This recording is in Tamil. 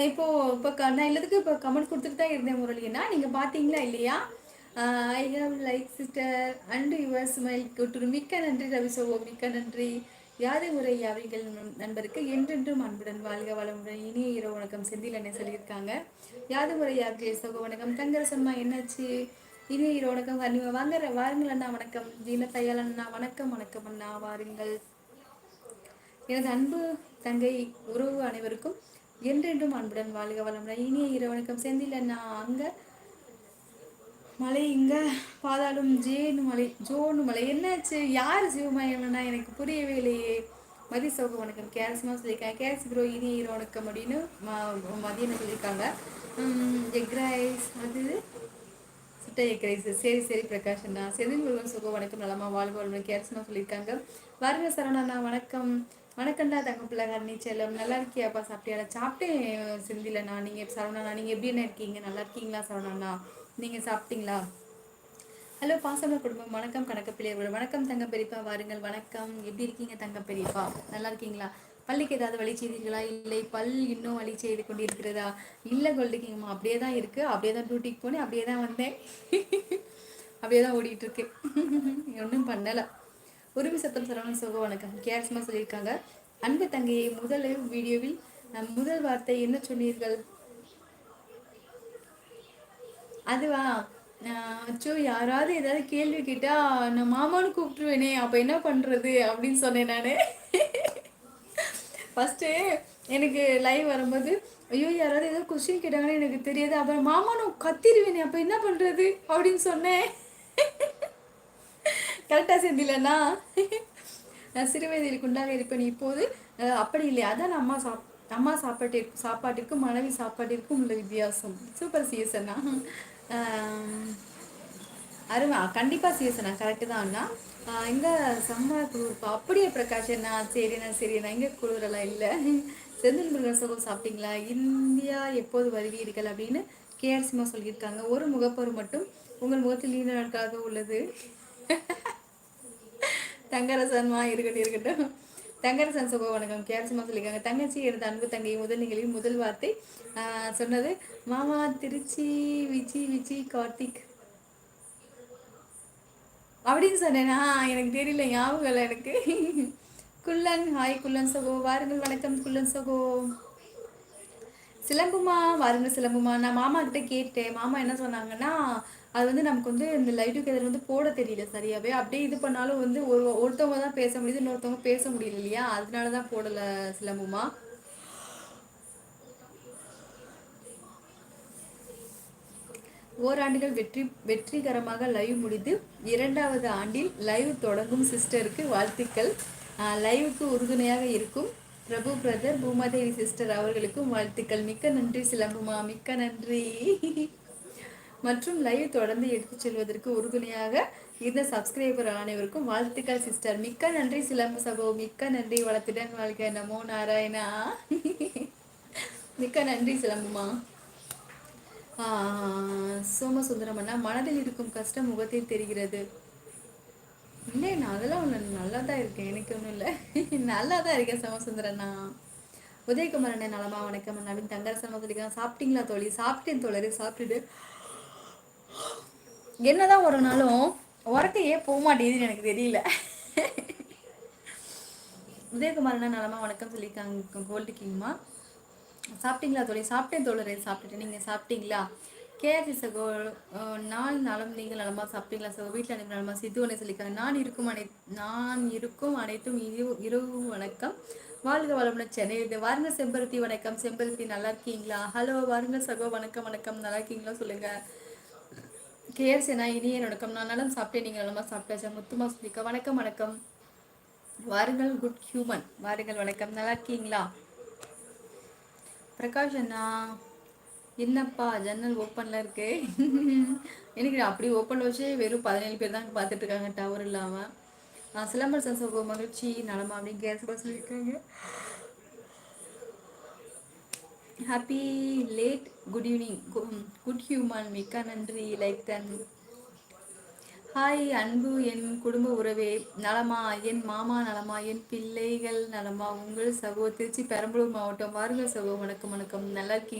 இப்போ நான் எல்லாத்துக்கும் இப்போ கமெண்ட் கொடுத்துட்டு தான் இருந்தேன் முரளினா, நீங்கள் பார்த்தீங்களா இல்லையா? I how like sister and your smile good. மிக்க நன்றி ரவி சகோ, மிக்க நன்றி. யாது முறை யாவிகள் நண்பருக்கு என்றென்றும் அன்புடன் வாழ்க வளமுடன் இனிய இரவு வணக்கம் செந்தில் என்ன சொல்லியிருக்காங்க. யாது முறை யாவிகள் சகோ வணக்கம். தங்கரசன்மா என்னாச்சு? இனிய இரவு வணக்கம். வாங்க வாருங்கள் அண்ணா வணக்கம். ஜீன தையால் அண்ணா வணக்கம். வணக்கம் அண்ணா வாருங்கள். எனது அன்பு தங்கை உறவு அனைவருக்கும் என்றென்றும் அன்புடன் வாழ்க வளமுடன் இனிய இரவணக்கம். செந்தில் அண்ணா அங்க மலை இங்க பாதாளும் ஜோனு மலை என்னாச்சு? யார் சிவமயம்னா எனக்கு புரியவே இல்லையே. மதி சோக வணக்கம். கேரஸ்மா சொல்லியிருக்காங்க. கேரஸ் ப்ரோ இனிய இரவணக்கம் அப்படின்னு மதியம் சொல்லியிருக்காங்க. எக் ரைஸ் அது சுட்ட எக் ரைஸ். சரி சரி பிரகாஷ் அண்ணா. செந்தில் முருகன் சுக வணக்கம். நலமா வாழ்க வளமுடன் கேரஸ்மா சொல்லியிருக்காங்க. வருங்க சரவணா வணக்கம். வணக்கம்டா தங்க பிள்ளைகார் நீச்சலம். நல்லா இருக்கியாப்பா? சாப்பிட்டியா? சாப்பிட்டேன் செந்திலண்ணா. நீங்கள் சரவணண்ணா நீங்கள் எப்படி என்ன இருக்கீங்க? நல்லா இருக்கீங்களா சரவணண்ணா? நீங்கள் சாப்பிட்டீங்களா? ஹலோ பாசம குடும்பம் வணக்கம். கணக்க பிள்ளைகள் வணக்கம். தங்க பெரியப்பா வாருங்கள். வணக்கம். எப்படி இருக்கீங்க தங்க பெரியப்பா? நல்லா இருக்கீங்களா? பள்ளிக்கு ஏதாவது வழி செய்தீர்களா? இல்லை பல் இன்னும் வழி செய்து கொண்டு இருக்கிறதா? இல்லை கொல்டிக்கிங்கம்மா அப்படியே தான் இருக்குது. அப்படியே தான் டியூட்டிக்கு போனேன். அப்படியே தான் வந்தேன். அப்படியே தான் ஓடிட்டு இருக்கு. ஒன்றும் பண்ணலை. உரிமை சத்தம் சரவணன் சோக வணக்கம். கேர்ஸ்மா சொல்லியிருக்காங்க. அன்பு தங்கையை முதல் வீடியோவில் முதல் வார்த்தை என்ன சொன்னீர்கள்? அதுவா? அச்சோ யாராவது ஏதாவது கேள்வி கேட்டா நான் மாமான்னு கூப்பிட்டுருவேனே, அப்ப என்ன பண்றது அப்படின்னு சொன்னேன் நானு. ஃபர்ஸ்ட் எனக்கு லைவ் வரும்போது ஐயோ யாராவது ஏதோ கொஸ்டின் கேட்டாங்கன்னு எனக்கு தெரியாது, அப்புறம் மாமான்னு கத்திருவேனே அப்ப என்ன பண்றது அப்படின்னு சொன்னேன். கரெக்டா செந்திலண்ணா? நான் சிறு வயதில் குண்டாக இருப்பேன், இப்போது அப்படி இல்லை. அதான் அம்மா சாப்பாட்டிற்கும் மனைவி சாப்பாட்டிற்கும் உள்ள வித்தியாசம். சூப்பர் சிஎஸ்ண்ணா. அருமா கண்டிப்பாக சிஎஸ்ண்ணா கரெக்டு தான் அண்ணா. இங்கே செம்ம குளிர்ப்பா. அப்படியே பிரகாஷ் அண்ணா சரிண்ணா இங்கே குளிரெல்லாம் இல்லை. செந்தில் முருகன் சகோ சாப்பிட்டீங்களா? இந்தியா எப்போது வருவீர்கள் அப்படின்னு கேஆர்சிமா சொல்லியிருக்காங்க. ஒரு முகப்பொரு மட்டும் உங்கள் முகத்தில் நீண்ட நாட்களாக உள்ளது. தங்கரசன்மா இருக்கட்டும். தங்கரசன் சுப வணக்கம். கேரசமா சொல்லியிருக்காங்க. தங்கச்சி எனது அன்பு தங்கை முதல் நிகழ்ச்சியின் முதல் வார்த்தை சொன்னது மாமா திருச்சி விஜி விஜி கார்த்திக் அப்படின்னு சொன்னேனா? எனக்கு தெரியல, ஞாபகம் இல்லை எனக்கு. குள்ளன் ஹாய் குள்ளன் சகோ வாருங்கள். வணக்கம் குள்ளன் சகோ. சிலம்புமா வாருங்க சிலம்புமா. நான் மாமா கிட்ட கேட்டேன். மாமா என்ன சொன்னாங்கன்னா அது வந்து நமக்கு வந்து இந்த லைவ் டுகெதர் வந்து போட தெரியல சரியாவே. அப்படியே இது பண்ணாலும் வந்து ஒருத்தவங்க தான் பேச முடியுது, இன்னொருத்தவங்க பேச முடியல இல்லையா? அதனால தான் போடல சிலம்புமா. ஓராண்டுகள் வெற்றிகரமாக லைவ் முடிந்து 2வது ஆண்டில் லைவ் தொடங்கும் சிஸ்டருக்கு வாழ்த்துக்கள். லைவுக்கு உறுதுணையாக இருக்கும் பிரபு பிரதர் பூமாதேவி சிஸ்டர் அவர்களுக்கும் வாழ்த்துக்கள். மிக்க நன்றி சிலம்புமா, மிக்க நன்றி. மற்றும் லைவ் தொடர்ந்து எடுத்துச் செல்வதற்கு உறுதுணையாக இந்த சப்ஸ்கிரைபர் அனைவருக்கும் வாழ்த்துக்கள் சிஸ்டர். மிக்க நன்றி சிலம்பு சகோ, மிக்க நன்றி. வளத்துடன் வாழ்க. நமோ நாராயணா. மிக்க நன்றி சிலம்புமா. சோமசுந்தரமண்ணா மனதில் இருக்கும் கஷ்டம் முகத்தில் தெரிகிறது. இல்லை நான் அதெல்லாம் ஒன்று நல்லா தான் இருக்கேன், எனக்கு ஒன்றும் இல்லை. நல்லா தான் இருக்கேன் சோமசுந்தரண்ணா. உதயகுமார் அண்ணன் நலமா? வணக்கம் அண்ணாவின் தங்கரசன் சொல்லிக்கலாம். சாப்பிட்டீங்களா தோழி? சாப்பிட்டேன் தோழரே, சாப்பிட்டுட்டு என்னதான் ஒரு நாளும் உரத்தையே போக மாட்டேங்குதுன்னு எனக்கு தெரியல. உதயகுமார் அண்ணா நலமா? வணக்கம் சொல்லியிருக்காங்க. கோல்டு கிங்மா சாப்பிட்டீங்களா தோழி? சாப்பிட்டேன் தோழரே, சாப்பிட்டுட்டு நீங்கள் சாப்பிட்டீங்களா? கேஆர்சி சகோ நான் நலம், நீங்கள் நலமா? சாப்பிட்டீங்களா சகோ? வீட்டில் அனைவரும் நலமா? சித்துவனை சொல்லியிருக்காங்க. நான் இருக்கும் அனைத்தும் இரவு வணக்கம். வாழ்க வளமுடன் சென்னை வாருங்க. செம்பருத்தி வணக்கம். செம்பருத்தி நல்லா இருக்கீங்களா? ஹலோ வாருங்க சகோ. வணக்கம் வணக்கம். நல்லா இருக்கீங்களா சொல்லுங்க. கேஆர்சி நான் இனிய வணக்கம். நான் நலம் சாப்பிட்டேன், நீங்கள் நலமா? சாப்பிட்டாச்சா? முத்துமா சொல்லியிருக்கா. வணக்கம் வணக்கம். வாருங்கள் குட் ஹியூமன். வாருங்கள் வணக்கம். நல்லா இருக்கீங்களா? பிரகாஷ் அண்ணா என்னப்பா ஜன்னல் ஓப்பனில் இருக்கு? எனக்கு அப்படி ஓப்பனில் வச்சு வெறும் 17 பேர் தான் பார்த்துட்டு இருக்காங்க டவர் இல்லாமல். சிலம்பரசன் சகோ மகிழ்ச்சி நலமா அப்படின்னு கேஸ் சொல்லியிருக்காங்க. Happy late good evening good human. மிக்க நன்றி. லைக் தன் ஹாய் அன்பு என் குடும்ப உறவே நலமா, என் மாமா நலமா, என் பிள்ளைகள் நலமா, உங்கள் சகோ திருச்சி பெரம்பலூர் மாவட்டம். வாருங்கள் சகோ, வணக்கம் வணக்கம், நல்லா இருக்கீங்க?